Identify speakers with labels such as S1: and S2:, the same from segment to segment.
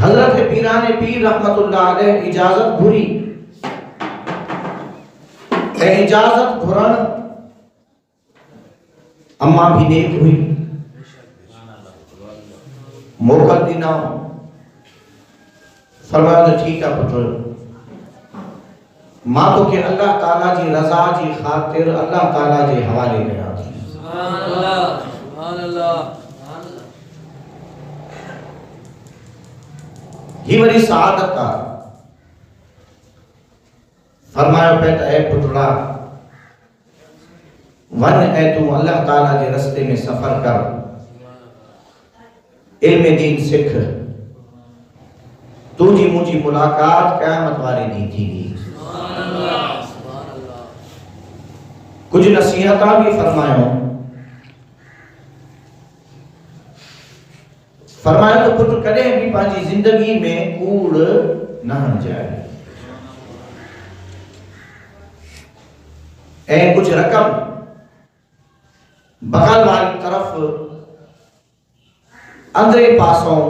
S1: हजरत पीराने पीर रहमतुल्लाह अलैह इजाजत घुरी इजाजत घुरण अम्मा भी नेक हुई मोकल दिना फरमाया तो ठीक है पुत्र मां तो के अल्लाह ताला जी रजा जी खातिर अल्लाह ताला जे हवाले कया थी। सुभान अल्लाह सुभान अल्लाह। ही वरी सआदत का फरमाया पेट ए पुत्रा वन ए तू अल्लाह ताला के रास्ते में सफर कर इल्म दीन सिख तुझी मुझी मुलाकात क़यामत वाले दी थी। कुछ नसीहता भी फरमाया तो पुत्र कदे भी पांजी जिंदगी में कूड़ न जाए ए कुछ रकम बगल वाली तरफ अंदरे पासों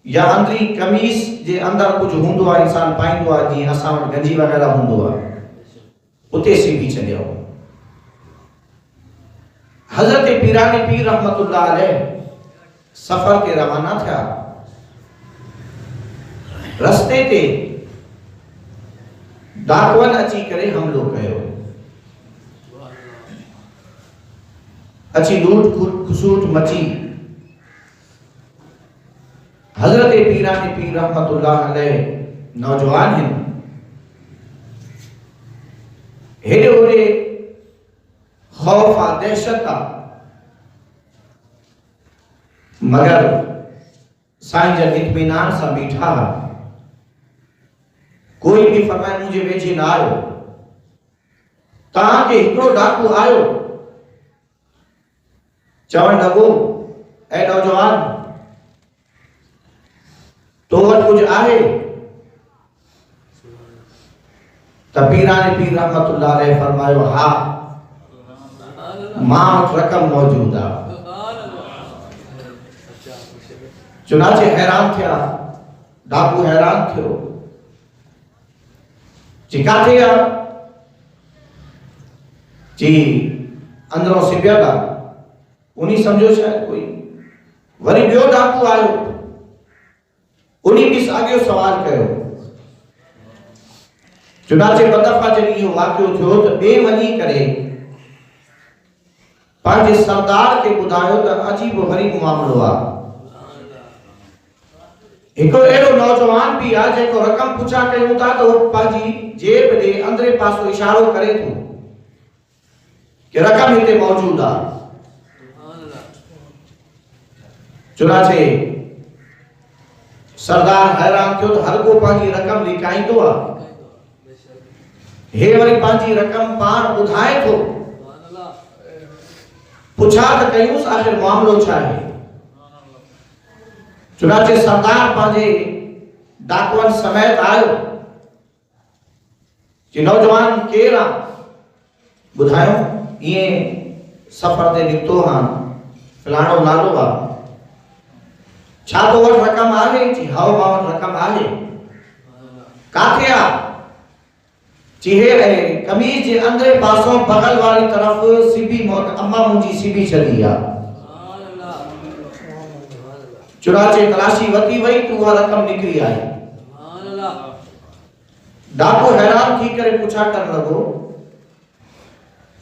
S1: या अंदरी कमीज जे अंदर कुछ हुंदो आ इंसान पाइंदो आ जी असां वटि गंजी वगैरह हुंदो आ उते सिबी छॾियो। हजरत पीरानी पीर रहमतुल्लाह अलैह सफर ते रवाना थिया रस्ते ते डाकवन अची करे हमलो कयो अची लूट खसूट मची। हजरत पीरानी पीर रहमतुल्लाह अलैह नौजवान हैं हेरे होरे खौफ आ दहशत आ मगर साईं जन इत्मीनान सा बीठा कोई भी फरमाए मुझे वेझे ना आयो तहां के हिकड़ो डाकू आयो चवण लॻो ए नौजवान तो वट कुछ आहे त पीराने पीर रहमतुल्लाह अलैह फरमायो हा मां वटि रकम मौजूद आ। चुनाचे हैरान थिया डाकू हैरान थियो जी काथे आ जी अंदरों सिबियल आ उन्हीं समझो शायद कोई वरी ॿियो डाकू आयो उन्हीं भी साॻियो सवाल कयो। चुनाचे ॿ दफ़ा जॾहिं इहो वाक़ियो थियो त ॿिए वञी करे पंहिंजे सरदार खे ॿुधायो त अजीब ग़रीब मामिलो आहे हिकु अहिड़ो नौजवान भी आ जेको रक़म पुछा कयूं था तो पंहिंजी जेब ॾे अंदरे पासो इशारो करे थो कि रक़म हिते मौजूद आ। चुनाचे सरदार हैरान थियो त हर को पंहिंजी रक़म लिकाईंदो आ हे वरी पंहिंजी रक़म पाण ॿुधाए थो पुछा त कयूंसि आख़िर मामिलो छा आहे। चुनाचे सरदार पंहिंजे डाकवन समेत आयो कि नौजवान केरु आहे ॿुधायो ईअं सफ़र ते निकितो हां फलाणो नालो आहे छा तो वटि रक़म आहे जी हाओ मां वटि रक़म आहे काथे आ जी हे कमीज जे अंदरे पासों बगल वाली तरफ सिबी अम्मा मुंहिंजी सिबी छॾी आ। चुनाचे तलाशी वती वई तो वह रक़म निकरी आई। डाकू हैरान थी करे पुछा कर लॻो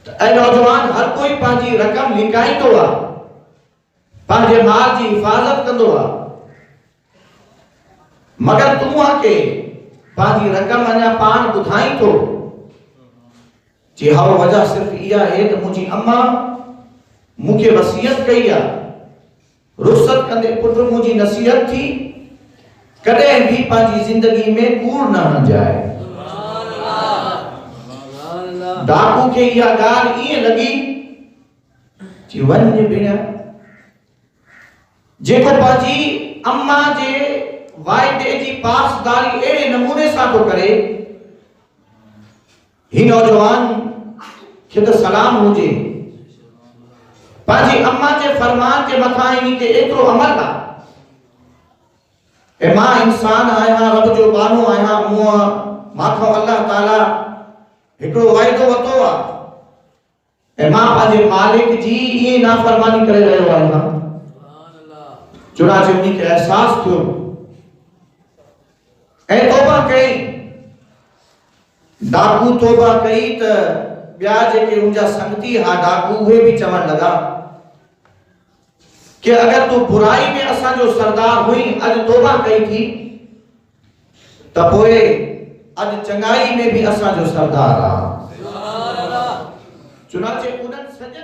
S1: त ऐ नौजवान हर कोई पंहिंजी रक़म लिकाईंदो आ पंहिंजे माल जी हिफ़ाज़त कंदो आ मगर तूं आके पंहिंजी रक़म अञा पाण ॿुधाई थो जी हाओ वजह सिर्फ़ इहा आहे त मुंहिंजी अम्मा मूंखे वसीयत कई आहे रुख़सत कंदे पुत्र मुंहिंजी नसीहत थी कॾहिं भी पंहिंजी ज़िंदगी में कूड़ न हंजाए। डाकू खे इहा ॻाल्हि ईअं लॻी जी वञ भेण जेको पंहिंजी अम्मा जे वाइदे जी पासदारी अहिड़े नमूने सां थो करे ही नौजवान खे त सलाम हुजे पंहिंजी अम्मा जे फरमान जे मथां इन्ही खे एतिरो अमल आहे ए मां इंसान आहियां, रब जो बानो आहियां, मूं माखो अल्लाह ताला हिकिड़ो वाइदो वतो आहे, ऐं मां पंहिंजे मालिक जी ईअं नाफ़रमानी करे रहियो आहियां। चुनाचे उन्हीं खे एहसास थियो ऐं तौबा कई। डाकू तौबा कई त ॿिया जेके उनजा संगती हा डाकू, उहे बि चवण लॻा कि अगर तू बुराई में असांजो सरदार हुई, अॼु तौबा कई थी, त पोइ अॼु चङाई में भी असांजो सरदार आहे। चुनाचे उन्हनि सॼनि